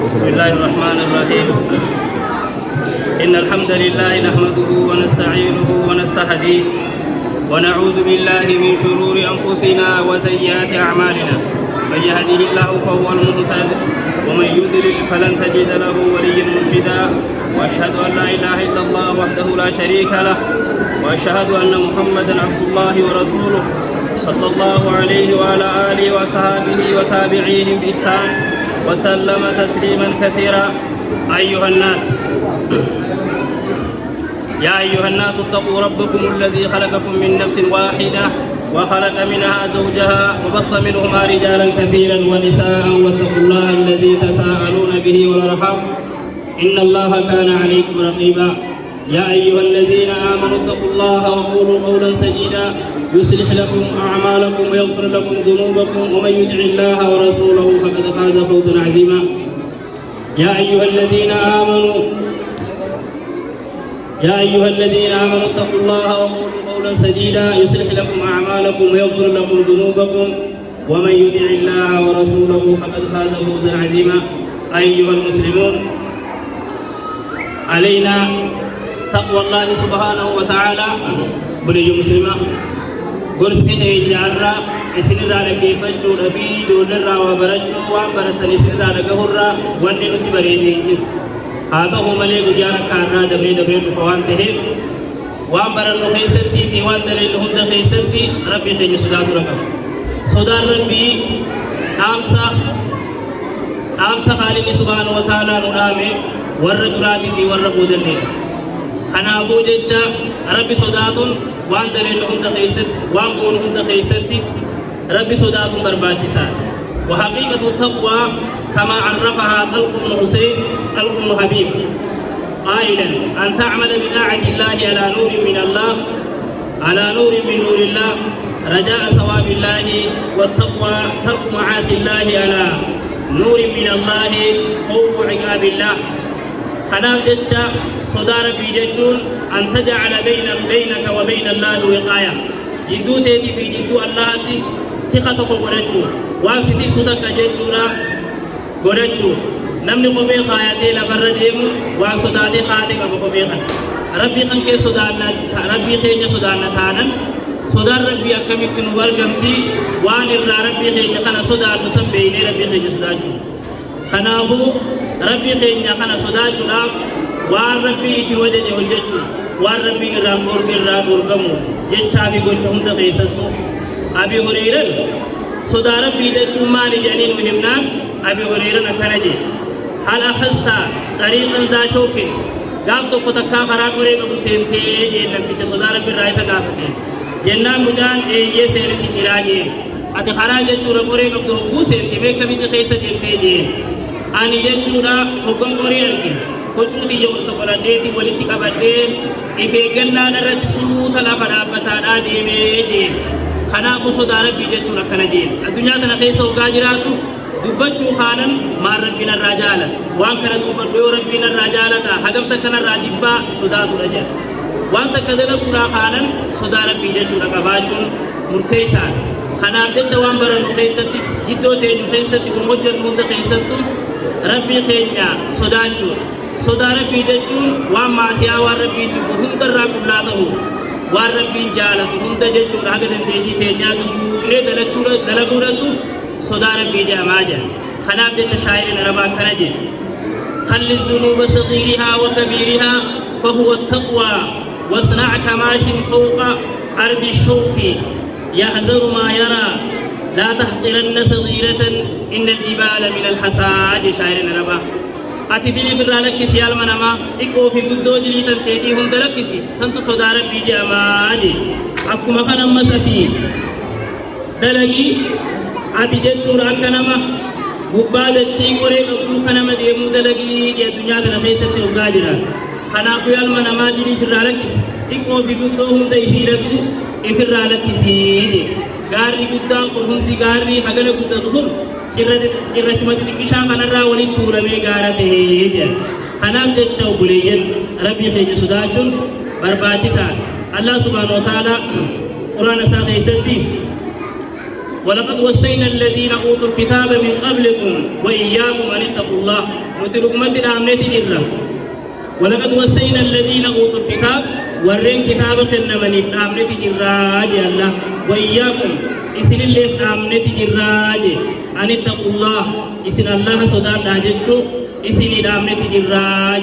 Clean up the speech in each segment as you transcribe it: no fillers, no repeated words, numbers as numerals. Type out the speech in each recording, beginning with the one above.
بسم الله الرحمن الرحيم. إن الحمد لله نحمده ونستعينه ونستهديه ونعوذ بالله من شرور أنفسنا وسيئات أعمالنا. من يهده الله فهو المهتد ومن يضلل فلن تجد له وليا مرشدا. وأشهد أن لا إله إلا الله وحده لا شريك له وأشهد أن محمدا عبد الله ورسوله صلى الله عليه وعلى آله وصحبه وتابعيهم بإحسان وسلم تسليما كثيرا. أيها الناس يا أيها الناس اتقوا ربكم الذي خلقكم من نفس واحدة وخلق منها زوجها وبث منهما رجالا كثيرا ونساء واتقوا الله الذي تساءلون به والأرحام إن الله كان عليكم رقيبا. يا أيها الذين آمنوا اتقوا الله وقولوا قولا سديدا يصلح لكم أعمالكم ويغفر لكم ذنوبكم ومن يطع الله ورسوله فقد فاز فوزا عظيما. يا أيها الذين آمنوا اتقوا الله وقولوا قولا سديدا يصلح لكم أعمالكم ويغفر لكم ذنوبكم ومن يطع الله ورسوله فقد فاز فوزا عظيما. أيها المسلمون، علينا تقوى الله سبحانه وتعالى. بني مسلمة قرسي إجارة إسنرا لكيفجو ربي دولرا وبرجو وانبرتن إسنرا لكهرا واننو تبريدين هذا هو مليك جارة كارنا دبري فوانته وانبرنو خيستي في واندلين هند خيستي ربي خيج صدات رقم صدار ربي آمسا خالق سبحانه وتعالى نرامي ورقراتي في ورقودنين أنا أبو جيجا ربي صداتون وان دليل هند خيست وان قول هند خيستي ربي صداتون برباجسان. وحقيقة التقوى كما عرفها طلق بن حسين طلق بن حبيب قائلا أن تعمل بطاعة الله على نور من الله على نور من نور الله رجاء ثواب الله، والتقوى ترك معاصي الله على نور من الله خوف عقاب الله. خناف جتشا صدار في جتشون أن تجعل بينك وبين الله وقاية جدو تيتي في جدو الله تخطق قرجو واسدي صدق جتشورا قرجو نمني قبي خاياتي لفردهم واسدادي خاتك بقبيخا ربي خنك صدارنا ربي خيج صدارنا تانا صدار ربي أكملت نورقمتي وان الرا ربي خيج خنا صدار نسبيني ربي خيج صدارجو خنافو ربي خيج خنا صدارجو لاف وان ربي إتي وجه وجهجو وان ربي الرابور قمو جتشافي قلت هم تقيستو. أبي هريرة صدار ربي جتشو مالي جانين وهمنا. أبي هريرة نكنجي هل أخذت طريقا ذا شوك قابتو قطكا خراق وريق أبو سينتي جينا في صدار ربي الرئيسة قابتين جنة مجان إيه سيرتي جراجي أتي خراق جتشو ربوريق أبو سينتي بيكا بيتي خيسة جنتي جين أني جتشو را حكم وريق kochuuti yoo sokoladheeti walitti qabadhee ifeeggannaa irratti suuta lafa dhaabbataadhaa deemee jeen. Kanaafuu sodaa rabbii jechuun akkana jeen. Addunyaa kana keessa ogaa jiraatu dubbachuu kaanan maal rabbiin irraa jaalata waan kana dubbadhu yoo rabbiin irraa jaalata hagamta kanarraa jibbaa sodaatudha jedha. Waan takka dalaguudhaa kaanan sodaa rabbii jechuudha qabaachuun murteessaadha. Kanaaf jecha waan barannu keessattis giddoo teenyu keessatti kun hojjennu hunda keessattu rabbii keenya sodaachuudha. sodaa rabbii jechuun waan maasiyaa waan rabbiin jibbu hundarraa qullaa ta'u waan rabbiin jaalatu hunda jechuudha. Haga dandeettii teenyaa dubbee dalaguudhatu sodaa rabbii jedhamaa jira. Kanaaf jecha shaa'iriin arabaa akkana jedhe خلي الذنوب صغيرها وكبيرها فهو التقوى واصنع كماش فوق أرض الشوك يحذر ما يرى لا تحقرن صغيرة إن الجبال من الحساج. شاعر العرب أتي دلي برالك سيال منما إكو في قدو دلي تنتيتي هم دلكسي سنتو صدار بيجي أماجي أكو مخنا مساتي دلقي أتي جتور أكنما غبادة شيء وريك أكو كنما ديمو دلقي دي الدنيا تنخيصة وقاجرة خنافو يال منما دلي برالك إكو في قدو هم ديسيرتو إفرالك سيجي غاري قدام قرهم دي غاري حقنا قدتهم irratti bishaan kanarraa walitti tuulamee gaara ta'ee jira. Kanaaf jecha obboleeyyan rabbii keenya sodaachuun barbaachisaadha. Allah subhaanahu wa ta'aalaa quraana isaa keessatti ولقد وصينا الذين أوتوا الكتاب من قبلكم وإياكم أن اتقوا الله متلقمت الأمنة جرة ولقد وصينا الذين أوتوا الكتاب ورين كتاب خلنا من الأمنة جراج الله وإياكم إسن اللي الأمنة جراج أن اتقوا الله إسن الله صدام ناجتشو إسن الأمنة جراج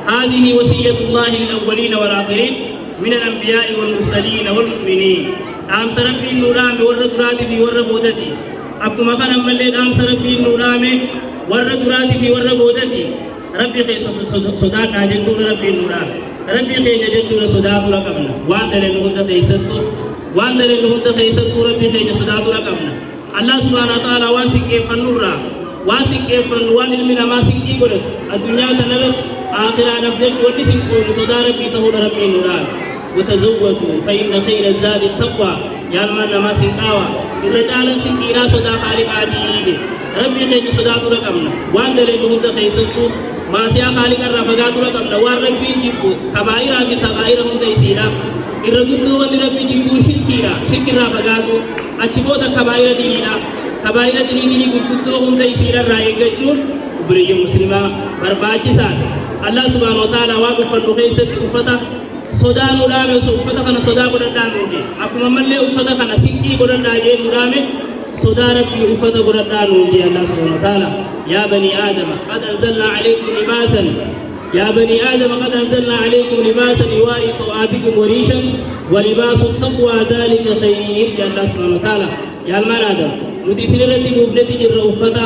هذه وصية الله للأولين والآخرين من الأنبياء والمرسلين والمؤمنين أم سربي النورام والردرات في والربودتي أكما كان ملي أم سربي النورام والردرات في والربودتي ربي خيس صداق ناجتون ربي النورام ربي خيس ناجتون صداق لكمنا وعند لنهند خيستو وعند لنهند خيستو ربي خيس صداق لكمنا الله سبحانه وتعالى واسك فنورا واسك فنوان من ما سكي قلت الدنيا تنرد آخر نفجت ونسكون صداق ربي تهون ربي النورام وتزودوا فإن خير الزاد التقوى يا من ما سنقاوا الرجال سنقينا صدا خالق عديد ربي خيج صدا تركمنا وان لنهد خيستو ما سيا خالق الرفقات تركمنا وان ربي جيبو كبائر بصغائر هم تيسينا الرجل وان ربي جيبو شكيرا شكر رفقاتو أجبوت كبائر دينينا كبائر دينيني قدو هم تيسينا رأيك جون بري مسلمة برباچي سات الله سبحانه وتعالى واقف الرخيصة أفتا sodaa nudhaame uffata kana sodaa godhadhaa nuunje akkuma mallee uffata kana siqqii godhadhaa jee nudhaame sodaa rabbii uffata godhadhaa nuunje Allah subhanahu wa ta'ala yaa banii aadama qad anzalnaa alaykum libaasan yaa banii aadama qad anzalnaa alaykum libaasan yuwaari saw'aatikum wa riishan wa libaasu taqwaa dhaalika khayr jee Allah subhanahu wa ta'ala yaa ilmaan aadama nuti isinirratti buufnetti jirra uffata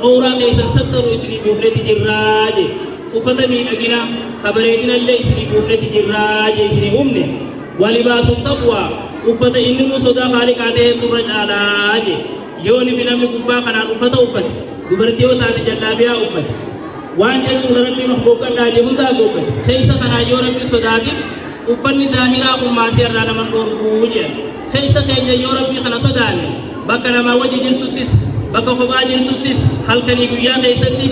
awraa keessan sattaru isinii buufnetti jirraa jee uffata miidhagina kabareedina illee isinii buufnetti jirraa jee isinii humne walibaasu taqwaa uffata inni nu sodaa haaliqaa ta'e turra caalaa jee yoo ni namni gubbaa kanaan uffata uffate dubartii yoo taate jallaabiyaa uffate waan jechuudha rabbiin of googgannaa jee hundaa googgate keessa kanaa yoo rabbi sodaate uffanni zaahiraa kun maasii irraa nama dhoorguu jee keessa keenya yoo rabbii kana sodaanne bakka namaa wajji jirtuttis bakka kophaa jirtuttis halkanii guyyaa keessatti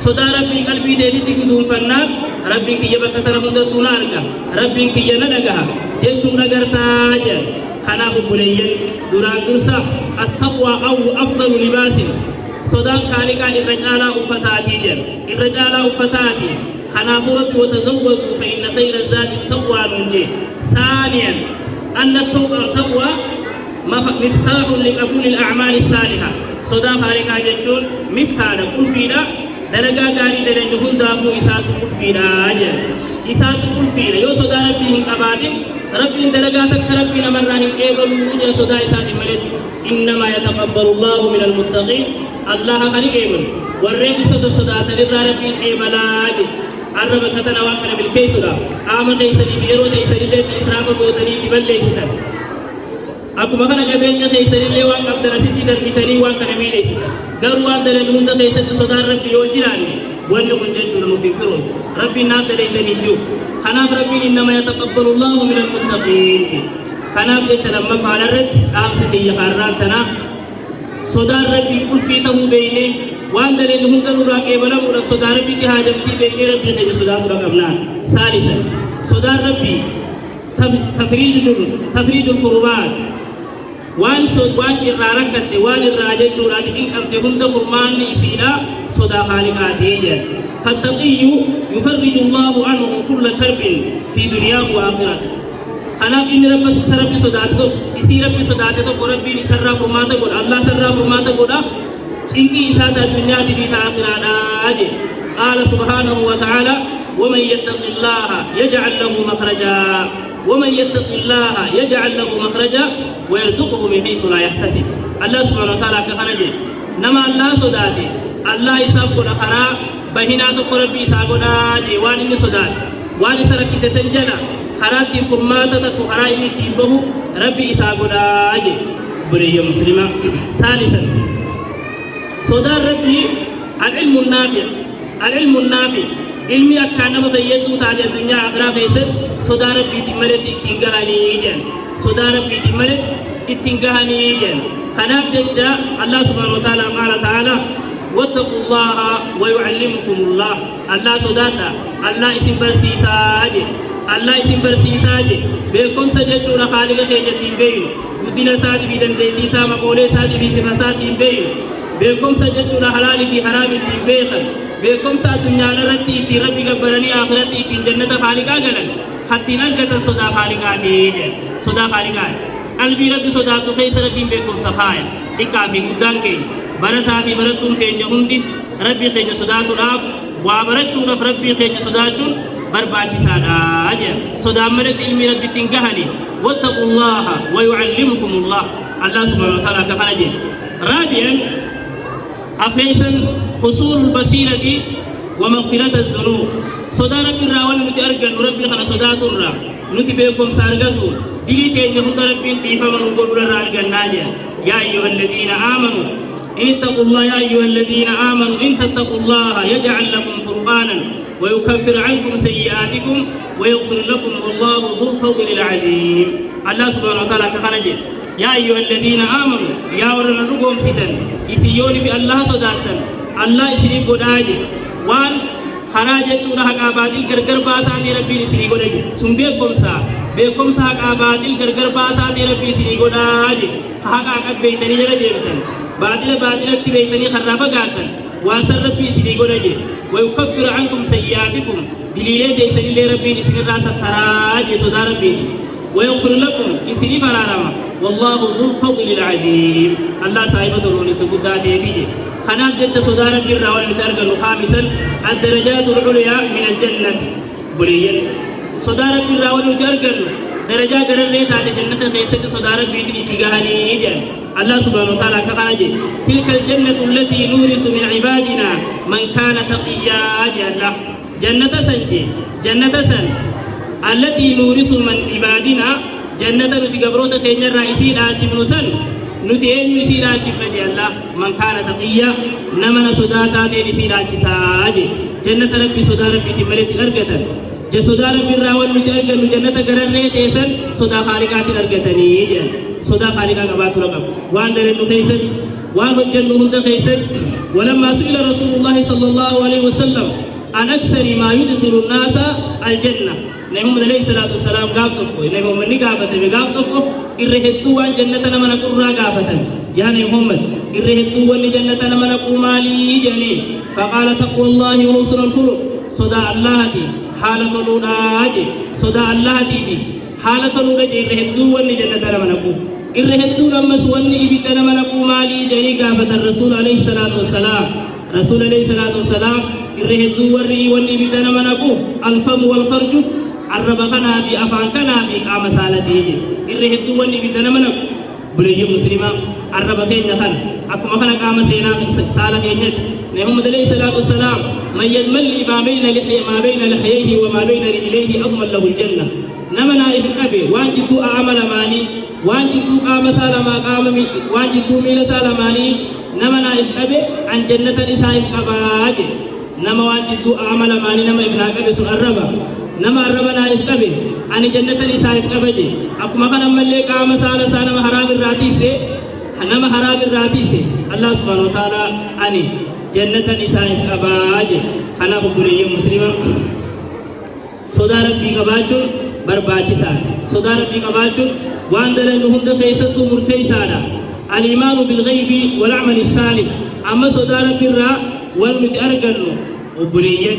sodaa rabbii qalbii deetitti guduunfannaan rabbiin kiyya bakka tana hundattuu na arga rabbiin kiyya na dhagaha jechuun agartaa jedhan kanaaf obboleeyyan duraan dursa attaqwaa afdalu libaasin sodaan kaaliqaa irra caalaa uffataatii jedhan irra caalaa uffataatii kanaafuu rabbi watazawwadu fa inna khayra zaadi taqwaa nun jee saaniyan anna taqwaa miftaahun liqabuuli al-a'maali الصaalihah sodaa kaaliqaa jechuun miftaadha qulfiidha dalagaa gaarii dalanyu hundaafuu isaatu qulfiidhaa jedha isaatu qulfiidha yoo sodaa rabbii hin qabaatin rabbiin dalagaa takka rabbii namarraa hin qeebaluu jedha sodaa isaatiin maletti innamaa yataqabbalu Allahu min almuttaqiin allaha kan qeebalu warreen isa sodaatanirraa rabbiin qeebalaa jedha arra bakka tana waan kana milkeessuudha qaama keessaniif yeroo teessanillee israafa gootanii balleessitan akkuma kana qabeenya keessanillee waan qabdan asitti darbitanii waan kana miidheessitan garuu waan dalan hunda keessatti sodaan rabbi yoo jiraanne wanni kun jechuudha nuuf hin firoon rabbiin naaf daleettanii jiru kanaaf rabbiin innama yataqabbalu Allahu min almuttaqiin kanaaf jecha lammaffaa irratti dhaamsi biyya kaarraa tanaa sodaan rabbii qulfii ta'uu beeknee waan dalan hunda nurraa qeebalamuudhaaf sodaa rabbiitti haajamtii beeknee rabbii keenya sodaatu qabnaan saalisan sodaan rabbii tafriijul kurbaat waan irraa rakkatte waan irraa jechuudhaan hin qabde hunda furmaanni isiidha sodaa haaliqaatii jedha fattaqiyyu yufarriju Allahu anhu kulla karbin fi dunyaahu wa aakhiratihi kanaaf inni rabbi sodaate tokko isii rabbi sodaate tokko rabbiin isarraa furmaata godha Allah isarraa furmaata godha cinqii isaati addunyaati fi aakhiraadhaa jedha qaala subhaanahu wa ta'aala ومن يتق الله يجعل له مخرجا ومن يتق الله يجعل له مخرجا ويرزقه من حيث لا يحتسب الله سبحانه وتعالى كخنجه نما الله صداته الله يساب كنا خرا بهنا تقربي ساغنا جوان ني صدات وان سركي سنجنا خرات فرماته تكو خرا يتيبه ربي ساغنا اجي بري مسلمه ثالثا صدر ربي العلم النافع ilmi akka nama fayyadu taate addunyaa akhiraa keessatti sodaa rabbiitiin malee ittiin gahanii jedhan sodaa rabbiitiin malee ittiin gahanii jedhan kanaaf jecha Allah subhanahu wa ta'ala qaala ta'ala wattaquu llaha wa yu'allimukum llah Allah sodaadha Allah isin barsiisaa jedhe الله اسم برسيساجي بكم سجدوا خالق خيجتين بين ودنا ساد بيدن ديتي سام قولي ساد بسفاسات بين بكم سجدوا حلال في حرام بين بكم ساد دنيا رتي في ربي قبرني آخرتي في جنة خالقا قلن حتى نلقت صدا خالقاتي صدا خالقات قلبي ربي صدا تخيس ربي بكم سخايا إكافي قدان كين برتا في برتون كين يهندي ربي خيج صدا تناف وابرتون ربي خيج صدا تن برباتي سادا أجل صدا مرد علمي ربي تنقهني واتقوا الله ويعلمكم الله الله سبحانه وتعالى كفنجي رابعا أفيسا حصول البصيرة ومغفرة الذنوب صدا ربي الراوان متأرقن ربي خنا صدا ترى نتبعكم سارقتو دليتين يهند ربي بيفمن وقلوا لرارقن ناجا يا أيها الذين آمنوا إن اتقوا الله يا أيها الذين آمنوا إن تتقوا الله يجعل لكم فرقانا ويكفر عنكم سيئاتكم ويغفر لكم والله ذو الفضل العظيم الله سبحانه وتعالى كخنجي يا أيها الذين آمنوا يا ورنا رقم ستن يسيوني في الله صداتا الله يسيني قداجي وان خراجة حق آبادل غرغر باساتي ربي يسيني قداجي سن بكم سا حق آبادل غرغر باساتي ربي يسيني قداجي حق آقب بيتني جل جيبتن بادل تبيتني خرافة قاتن واسر ربي يسيني قداجي ويكفر عنكم سيئاتكم دليل جيسن اللي ربي يسيني راسا تراجي صدا ربي ويغفر لكم يسيني فرارما والله ذو الفضل العظيم الله صاحب دروني سجودات يديه خناف جت صدا ربي الراوي متأرجل خامسا الدرجات العليا من الجنة بليا صدا ربي الراوي متأرجل درجة قررت على جنة خيسة صدا ربي تجاهني يجن الله سبحانه وتعالى كخانجي تلك الجنة التي نورث من عبادنا من كان تقيا الله جنة سنجي جنة سن التي نورث من عبادنا جنة نتي قبروت خينيا الرئيسي لا تبنسن نتي أين يسي لا تبنجي الله من كان تقيا نمن صداتا تيسي لا تساجي جنة ربي صدا ربي تملت الأرقة جا صدا ربي الراوان متأرقل جنة قرر تيسن صدا خالقات الأرقتني جن صدا خالقا قبات رقم وان درنو خيسن وان فجنو هند خيسن ولما سئل رسول الله صلى الله عليه وسلم عن أكثر ما يدخل الناس الجنة نحن عليه الصلاة والسلام قافتكو نحن مني قافته بقافتكو إرهدتو عن جنة نمنا قرى قافتا يا محمد إرهدتو عن جنة نمنا قمالي جنين فقال تقوى الله ورسول الخلق صدى الله دي حالة الولاج صدى الله دي حالة الولاج إرهدتو عن جنة نمنا قو إرهدتو لما سواني إبدا نمنا قمالي جنين قافتا الرسول عليه الصلاة والسلام رسول عليه الصلاة والسلام إرهدتو ورّي واني إبدا نمنا قو الفم والفرج عرب خنا في أفان خنا في قام سالته إرهدتو واني بدنا منك بلي مسلمة عرب خين خن أكما خنا قام سينا سالة خين محمد عليه الصلاة والسلام من يجمل ما بين لحييه وما بين رجليه أضمن له الجنة نمنا إفكابي واجدو أعمل ماني واجدو قام سالما قام واجدو ميل سالماني نمنا إفكابي عن جنة نساء إفكاباجي نما واجدو أعمل ماني نما إفكابي سن الربا نما ربنا يتقبل أن جنة نساء يتقبل أكما كان ملك قام سالة سالة حرام الراتي سي نما حرام الراتي سي الله سبحانه وتعالى أني جنة نساء يتقبل خنا بقولي مسلمة صدا ربي قباچون برباچي سال صدا ربي قباچون وانزل لهم دفيسة مرتي سالا الإيمان بالغيب والعمل الصالح أما صدا ربي الرا والمتأرجل وبليا